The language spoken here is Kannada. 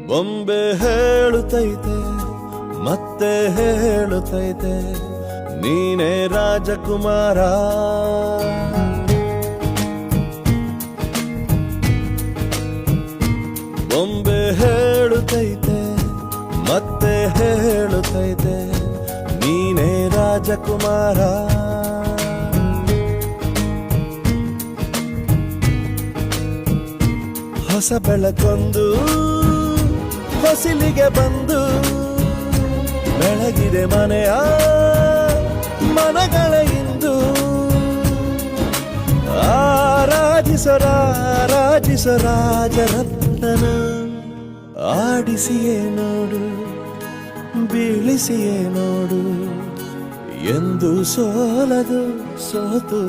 ಬೊಂಬೆ ಹೇಳುತ್ತೈತೆ ಮತ್ತೆ ಹೇಳುತ್ತೈತೆ ನೀನೇ ರಾಜಕುಮಾರ. ಬೊಂಬೆ ಹೇಳುತ್ತೈತೆ ಮತ್ತೆ ಹೇಳುತ್ತೈತೆ ನೀನೇ ರಾಜಕುಮಾರ. ಹೊಸ ಬೆಳಕೊಂದು ಹೊಸಿಲಿಗೆ ಬಂದು ಬೆಳಗಿದೆ ಮನೆಯ ಮನಗಳ ಇಂದು. ಆರಾಧಿಸೋ ರಾಜರತ್ನನ ಆಡಿಸಿಯೇ ನೋಡು ಬೀಳಿಸಿಯೇ ನೋಡು ಎಂದು ಸೋಲದು ಸೋತು